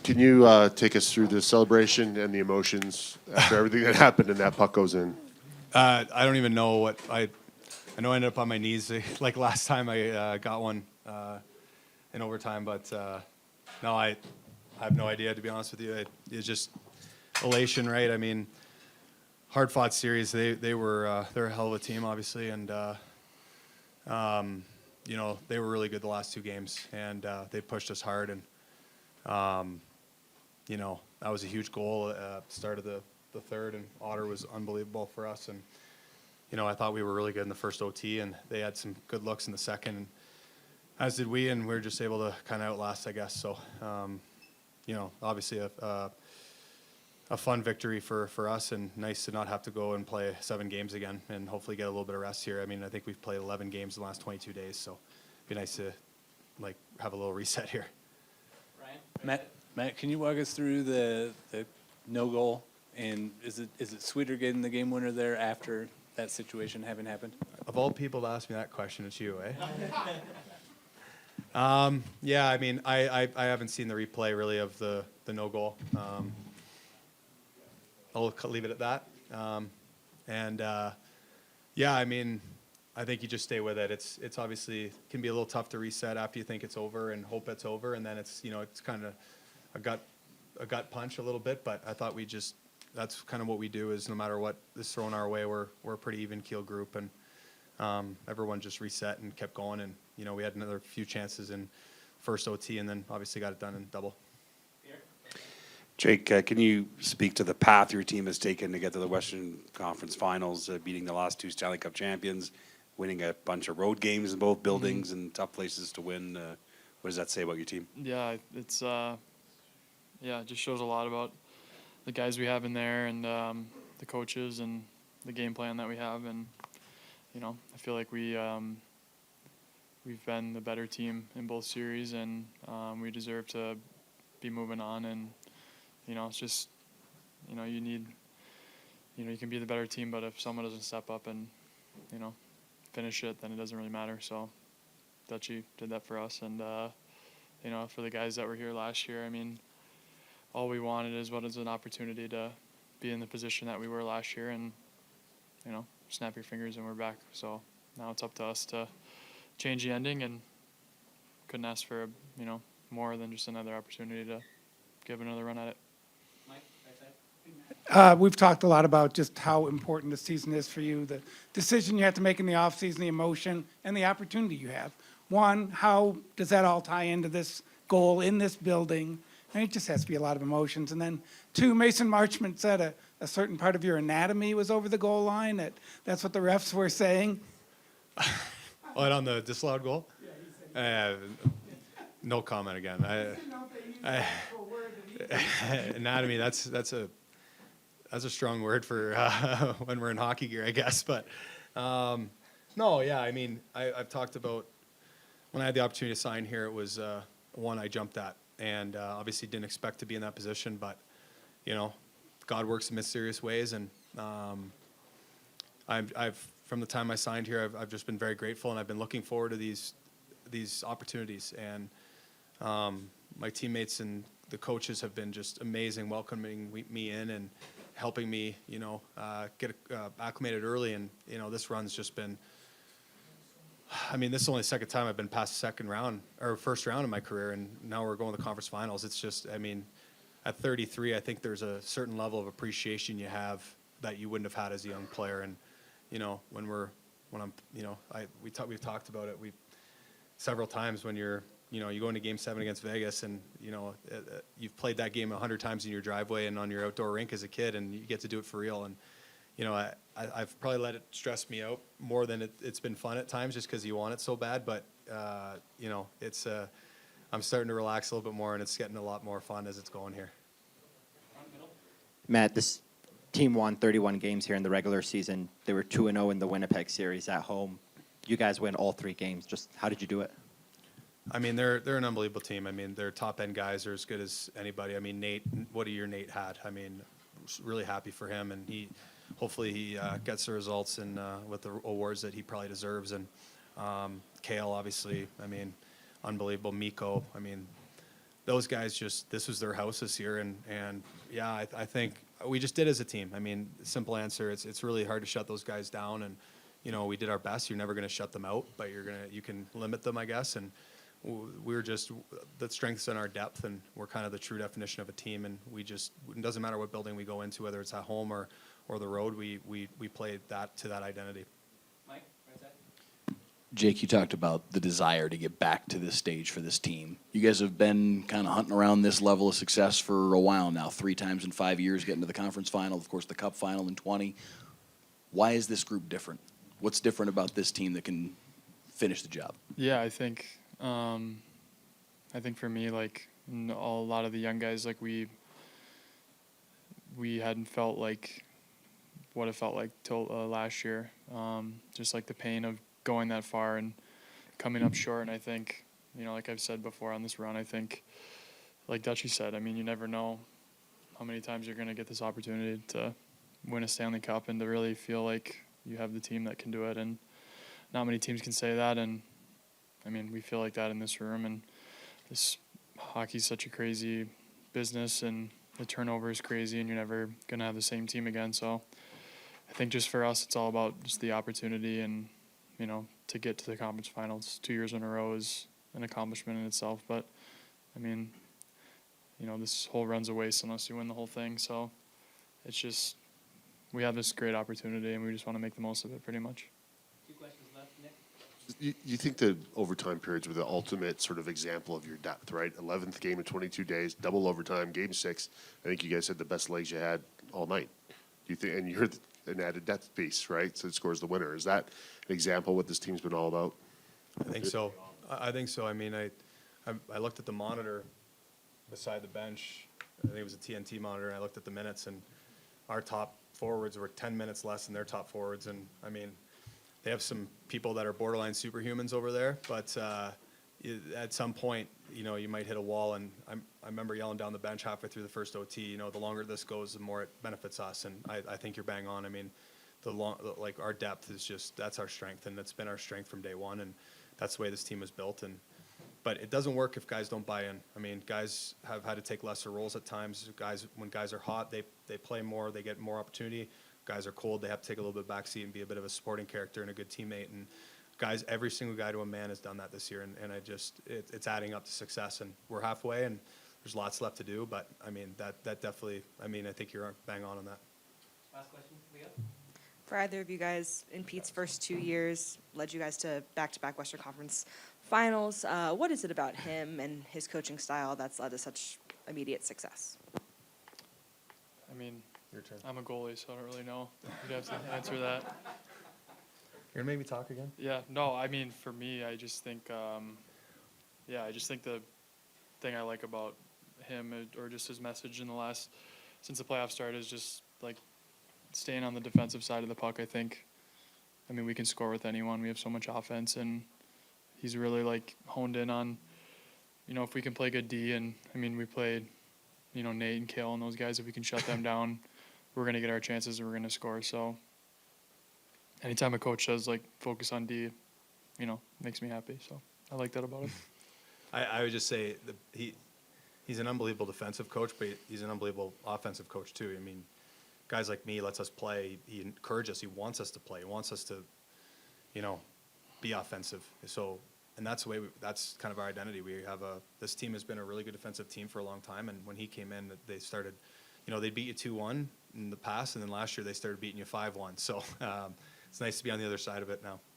Can you take us through the celebration and the emotions after everything that happened and that puck goes in? I don't even know what I know I ended up on my knees like last time I got one in overtime, but no, I have no idea, to be honest with you. It's just elation, right? I mean, hard fought series. They're a hell of a team, obviously, and you know, they were really good the last two games, and they pushed us hard, and you know, that was a huge goal at the start of the third, and Otter was unbelievable for us. And you know, I thought we were really good in the first OT, and they had some good looks in the second, and as did we, and we were just able to kind of outlast, I guess. So, you know, obviously a fun victory for us, and nice to not have to go and play 7 games again, and hopefully get a little bit of rest here. I mean, I think we've played 11 games in the last 22 days, so it'd be nice to like have a little reset here. Ryan? Matt, can you walk us through the no goal, and is it sweeter getting the game winner there after that situation having happened? Of all people to ask me that question, it's you, eh? Yeah, I mean, I haven't seen the replay really of the no goal. I'll leave it at that. Yeah, I mean, I think you just stay with it. It's obviously can be a little tough to reset after you think it's over and hope it's over, and then it's, you know, it's kind of a gut punch a little bit. But I thought that's kind of what we do, is no matter what is thrown our way, we're a pretty even keel group, and everyone just reset and kept going. And you know, we had another few chances in first OT, and then obviously got it done in double. Jake, can you speak to the path your team has taken to get to the Western Conference Finals, beating the last 2 Stanley Cup champions, winning a bunch of road games in both buildings and tough places to win? What does that say about your team? Yeah, it's it just shows a lot about the guys we have in there, and the coaches, and the game plan that we have. And you know, I feel like we've been the better team in both series, and we deserve to be moving on. And you know, it's just, you know, you can be the better team, but if someone doesn't step up and, you know, finish it, then it doesn't really matter. So Dutchie did that for us, and you know, for the guys that were here last year, I mean, all we wanted is an opportunity to be in the position that we were last year, and you know, snap your fingers and we're back. So now it's up to us to change the ending, and couldn't ask for, you know, more than just another opportunity to give another run at it. We've talked a lot about just how important the season is for you, the decision you have to make in the offseason, the emotion, and the opportunity you have. One, how does that all tie into this goal in this building? And it just has to be a lot of emotions. And then 2, Mason Marchment said a certain part of your anatomy was over the goal line. That's what the refs were saying. What, on the disallowed goal? Yeah, no comment again. Anatomy, that's a strong word for when we're in hockey gear, I guess. But no, yeah, I mean, I've talked about when I had the opportunity to sign here, it was one I jumped at, and obviously didn't expect to be in that position. But you know, God works in mysterious ways, and I've from the time I signed here, I've just been very grateful, and I've been looking forward to these opportunities. And my teammates and the coaches have been just amazing, welcoming me in and helping me, you know, get acclimated early. And you know, this run's just been, I mean, this is only the second time I've been past the second round or first round in my career, and now we're going to the conference finals. It's just, I mean, at 33, I think there's a certain level of appreciation you have that you wouldn't have had as a young player. And you know, we've talked about it several times when you go into Game 7 against Vegas, and you know, you've played that game 100 times in your driveway and on your outdoor rink as a kid, and you get to do it for real. And you know, I've probably let it stress me out more than it's been fun at times, just because you want it so bad. But you know, it's I'm starting to relax a little bit more, and it's getting a lot more fun as it's going here. Matt, this team won 31 games here in the regular season. They were 2-0 in the Winnipeg series at home. You guys win all 3 games. Just how did you do it? I mean, they're an unbelievable team. I mean, their top end guys are as good as anybody. I mean, Nate, what a year Nate had. I mean, really happy for him, and hopefully he gets the results and with the awards that he probably deserves. And COL, obviously, I mean, unbelievable. Mikko, I mean, those guys this was their house this year, and yeah, I think we just did as a team. I mean, simple answer, it's really hard to shut those guys down, and we did our best. You're never going to shut them out, but you can limit them, I guess, and we're just the strengths in our depth, and we're kind of the true definition of a team, and it doesn't matter what building we go into, whether it's at home or the road, we play that to that identity. Mike, right side. Jake, you talked about the desire to get back to this stage for this team. You guys have been kind of hunting around this level of success for a while now, 3 times in 5 years, getting to the conference final, of course, the cup final in 20. Why is this group different? What's different about this team that can finish the job? Yeah, I think for me, like a lot of the young guys, like we hadn't felt like what it felt like till last year. Just like the pain of going that far and coming up short. And I think, like I've said before on this run, I think, like Dutchie said, I mean, you never know how many times you're going to get this opportunity to win a Stanley Cup and to really feel like you have the team that can do it. And not many teams can say that. And I mean, we feel like that in this room. And this hockey's such a crazy business, and the turnover is crazy, and you're never going to have the same team again. So I think just for us, it's all about just the opportunity, and, to get to the conference finals 2 years in a row is an accomplishment in itself. But, I mean, this whole run's a waste unless you win the whole thing. So it's just, we have this great opportunity, and we just want to make the most of it pretty much. 2 questions left, Nick. You think the overtime periods were the ultimate sort of example of your depth, right? 11th game in 22 days, double overtime, game 6. I think you guys had the best legs you had all night. Do you think? And you're an added depth piece, right? So it scores the winner. Is that an example of what this team's been all about? I think so. I think so. I mean, I looked at the monitor beside the bench. I think it was a TNT monitor, and I looked at the minutes, and our top forwards were 10 minutes less than their top forwards. And, I mean, they have some people that are borderline superhumans over there, but at some point, you might hit a wall. And I remember yelling down the bench halfway through the first OT, the longer this goes, the more it benefits us. And I think you're bang on. I mean, our depth is that's our strength, and it's been our strength from day one, and that's the way this team is built. But it doesn't work if guys don't buy in. I mean, guys have had to take lesser roles at times. When guys are hot, they play more, they get more opportunity. Guys are cold, they have to take a little bit backseat and be a bit of a supporting character and a good teammate. And guys, every single guy to a man has done that this year, and it's adding up to success. And we're halfway, and there's lots left to do. But I mean, that definitely. I mean, I think you're bang on that. Last question, Leo. For either of you guys, in Pete's first 2 years, led you guys to back-to-back Western Conference finals. What is it about him and his coaching style that's led to such immediate success? I mean, Your turn. I'm a goalie, so I don't really know. You'd have to answer that. You're gonna make me talk again? Yeah, no, I mean, for me, I just think, I just think the thing I like about him, or just his message since the playoffs started, is just like staying on the defensive side of the puck. I mean, we can score with anyone. We have so much offense, and he's really like honed in on, if we can play good D, and I mean, we played, Nate and Kale and those guys, if we can shut them down, we're going to get our chances and we're going to score. So anytime a coach says, like, focus on D, makes me happy. So I like that about him. I would just say he's an unbelievable defensive coach, but he's an unbelievable offensive coach too. I mean, guys like me lets us play. He encourages us. He wants us to play. He wants us to, be offensive. So, and that's the way. That's kind of our identity. We have this team has been a really good defensive team for a long time. And when he came in, they started, they beat you 2-1 in the past, and then last year they started beating you 5-1. So it's nice to be on the other side of it now.